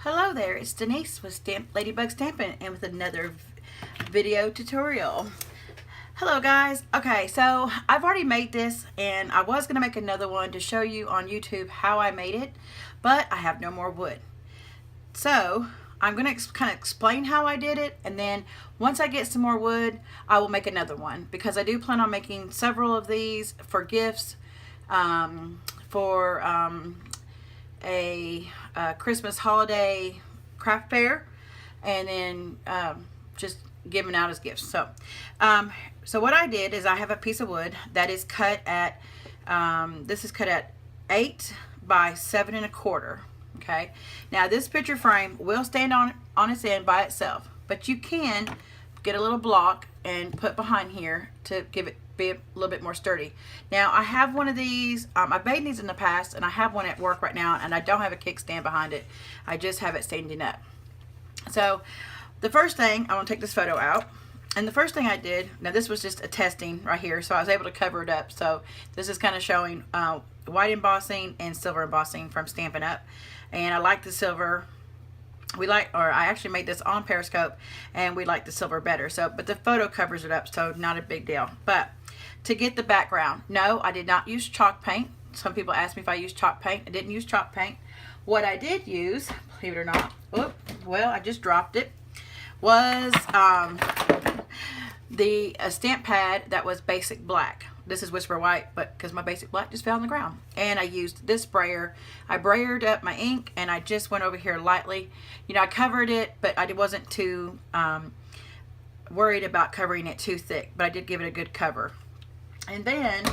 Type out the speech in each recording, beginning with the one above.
Hello there, it's Denise with Ladybug Stampin and with another video tutorial. Hello guys. Okay, so I've already made this and I was going to make another one to show you on YouTube how I made it, but I have no more wood. So I'm going to kind of explain how I did it, and then once I get some more wood I will make another one, because I do plan on making several of these for gifts, for a Christmas holiday craft fair, and then just giving out as gifts. So so what I did is I have a piece of wood that is cut at this is cut at 8 by 7 1/4. Okay, now this picture frame will stand on its end by itself, but you can get a little block and put behind here to give it be a little bit more sturdy. Now I have one of these, I've made these in the past, and I have one at work right now, and I don't have a kickstand behind it. I just have it standing up. So the first thing, I want to take this photo out, and the first thing I did, now this was just a testing right here, so I was able to cover it up. So this is kind of showing white embossing and silver embossing from Stampin' Up, and I like the silver. I actually made this on Periscope, and we like the silver better. So, but the photo covers it up, so not a big deal. But to get the background, no, I did not use chalk paint. Some people asked me if I used chalk paint. I didn't use chalk paint. What I did use, believe it or not, well, I just dropped it, was the stamp pad that was basic black. This is Whisper White, but because my basic black just fell on the ground. And I used this sprayer. I brayered up my ink, and I just went over here lightly. You know, I covered it, but I wasn't too worried about covering it too thick, but I did give it a good cover. And then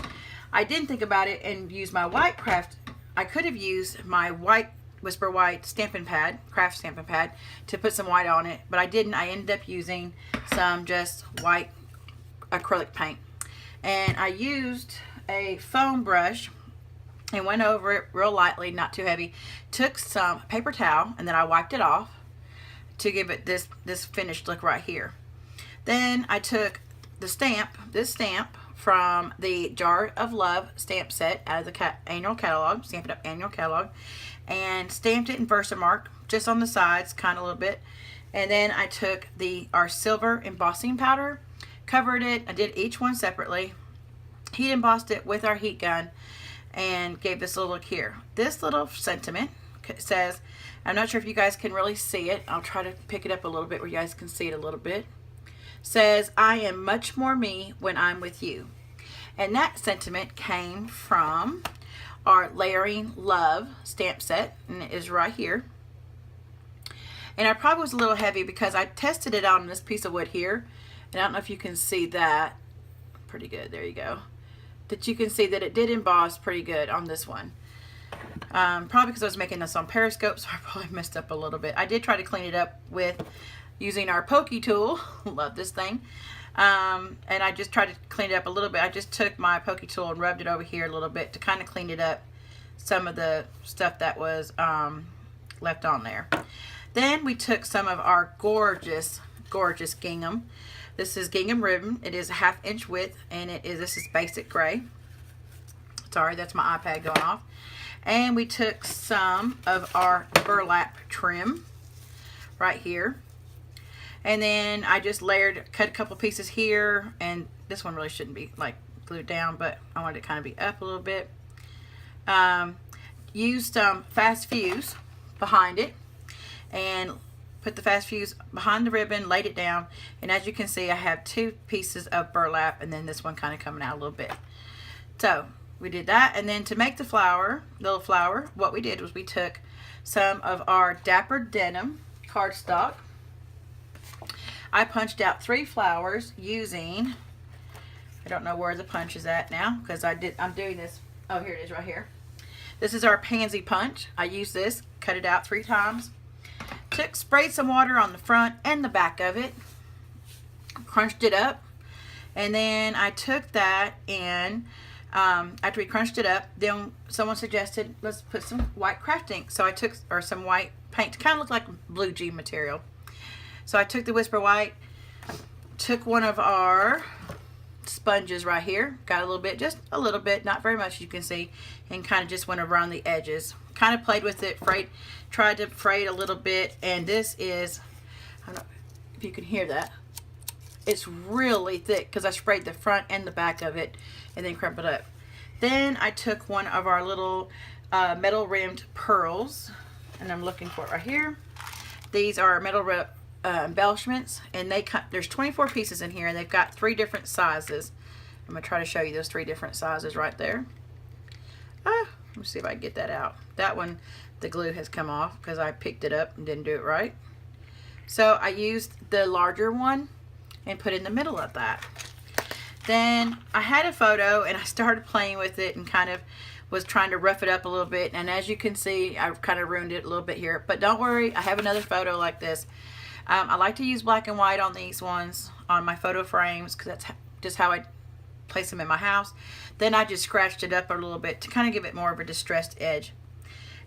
I didn't think about it and use my white craft. I could have used my white Whisper White Stampin' pad, craft Stampin' pad, to put some white on it, but I didn't. I ended up using some just white acrylic paint. And I used a foam brush and went over it real lightly, not too heavy. Took some paper towel, and then I wiped it off to give it this finished look right here. Then I took this stamp from the Jar of Love stamp set out of the annual catalog, Stampin' Up annual catalog, and stamped it in Versamark just on the sides, kind of a little bit. And then I took our silver embossing powder, covered it. I did each one separately, heat embossed it with our heat gun, and gave this little look here. This little sentiment says, I'm not sure if you guys can really see it, I'll try to pick it up a little bit where you guys can see it a little bit. Says, I am much more me when I'm with you. And that sentiment came from our Layering Love stamp set, and it is right here. And I probably was a little heavy because I tested it on this piece of wood here, and I don't know if you can see that pretty good. There you go. That you can see that it did emboss pretty good on this one. Probably because I was making this on Periscope, so I probably messed up a little bit. I did try to clean it up with using our pokey tool. Love this thing. And I just tried to clean it up a little bit. I just took my pokey tool and rubbed it over here a little bit to kind of clean it up, some of the stuff that was left on there. Then we took some of our gorgeous gingham. This is gingham ribbon. It is a 1/2 inch width, and this is basic gray. Sorry, that's my iPad going off. And we took some of our burlap trim right here. And then I just cut a couple pieces here, and this one really shouldn't be like glued down, but I wanted it to kind of be up a little bit. Used some fast fuse behind it, and put the fast fuse behind the ribbon, laid it down, and as you can see I have 2 pieces of burlap, and then this one kind of coming out a little bit. So we did that, and then to make the little flower, what we did was we took some of our Dapper Denim cardstock. I punched out 3 flowers using, I don't know where the punch is at now because I'm doing this, oh here it is right here. This is our pansy punch. I used this, cut it out 3 times. Sprayed some water on the front and the back of it, crunched it up, and then I took that and after we crunched it up, then someone suggested let's put some white craft ink. So I took some white paint to kind of look like blue jean material. So I took the Whisper White, took one of our sponges right here, got a little bit, just a little bit, not very much, you can see, and kind of just went around the edges kind of played with it, tried to fray it a little bit, and this is, I don't know if you can hear that. It's really thick because I sprayed the front and the back of it and then crumpled up. Then I took one of our little metal rimmed pearls, and I'm looking for it right here. These are metal embellishments, and there's 24 pieces in here, and they've got 3 different sizes. I'm going to try to show you those 3 different sizes right there. Let me see if I can get that out. That one, the glue has come off because I picked it up and didn't do it right. So I used the larger one and put it in the middle of that. Then I had a photo and I started playing with it and kind of was trying to rough it up a little bit, and as you can see, I've kind of ruined it a little bit here, but don't worry, I have another photo like this. I like to use black and white on these ones, on my photo frames, because that's just how I place them in my house. Then I just scratched it up a little bit to kind of give it more of a distressed edge,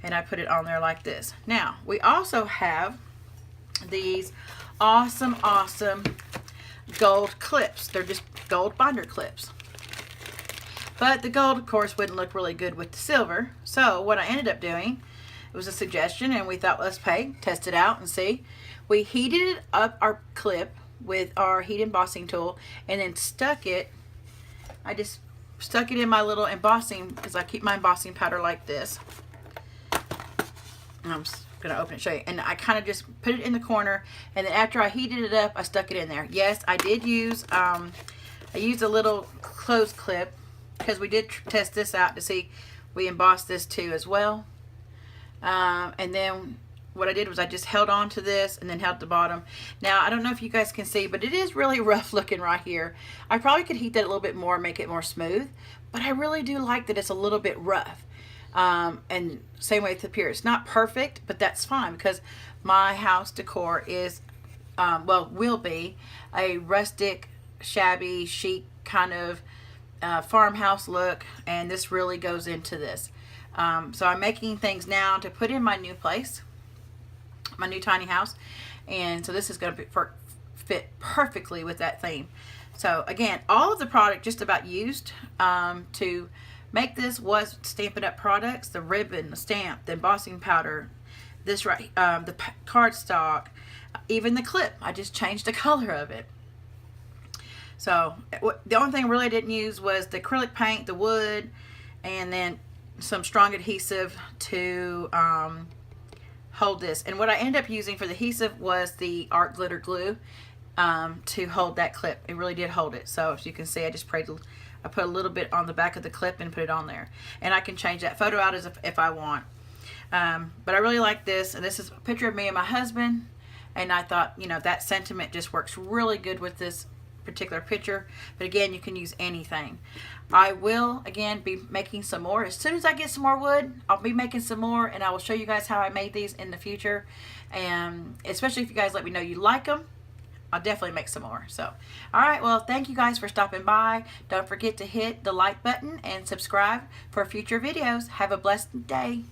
and I put it on there like this. Now we also have these awesome gold clips. They're just gold binder clips, but the gold of course wouldn't look really good with the silver. So what I ended up doing, it was a suggestion and we thought, let's test it out and see. We heated up our clip with our heat embossing tool and then stuck it. I just stuck it in my little embossing, because I keep my embossing powder like this. And I'm going to open it and show you. And I kind of just put it in the corner, and then after I heated it up, I stuck it in there. Yes, I did use, I used a little clothes clip, because we did test this out to see. We embossed this too as well. And then what I did was I just held on to this and then held the bottom. Now I don't know if you guys can see, but it is really rough looking right here. I probably could heat that a little bit more, make it more smooth, but I really do like that it's a little bit rough. And same way with up here. It's not perfect, but that's fine, because my house decor is, well, will be a rustic, shabby, chic kind of farmhouse look, and this really goes into this. So I'm making things now to put in my new place, my new tiny house, and so this is going to fit perfectly with that theme. So again, all of the product just about used to make this was Stampin' Up! Products: the ribbon, the stamp, the embossing powder, this right, the cardstock, even the clip. I just changed the color of it. So the only thing I really didn't use was the acrylic paint, the wood, and then some strong adhesive to hold this. And what I ended up using for the adhesive was the art glitter glue to hold that clip. It really did hold it. So as you can see, I put a little bit on the back of the clip and put it on there. And I can change that photo out as if I want. But I really like this, and this is a picture of me and my husband, and I thought, you know, that sentiment just works really good with this particular picture. But again, you can use anything. I will again be making some more. As soon as I get some more wood, I'll be making some more, and I will show you guys how I made these in the future. And especially if you guys let me know you like them, I'll definitely make some more. So alright, well, thank you guys for stopping by. Don't forget to hit the like button and subscribe for future videos. Have a blessed day.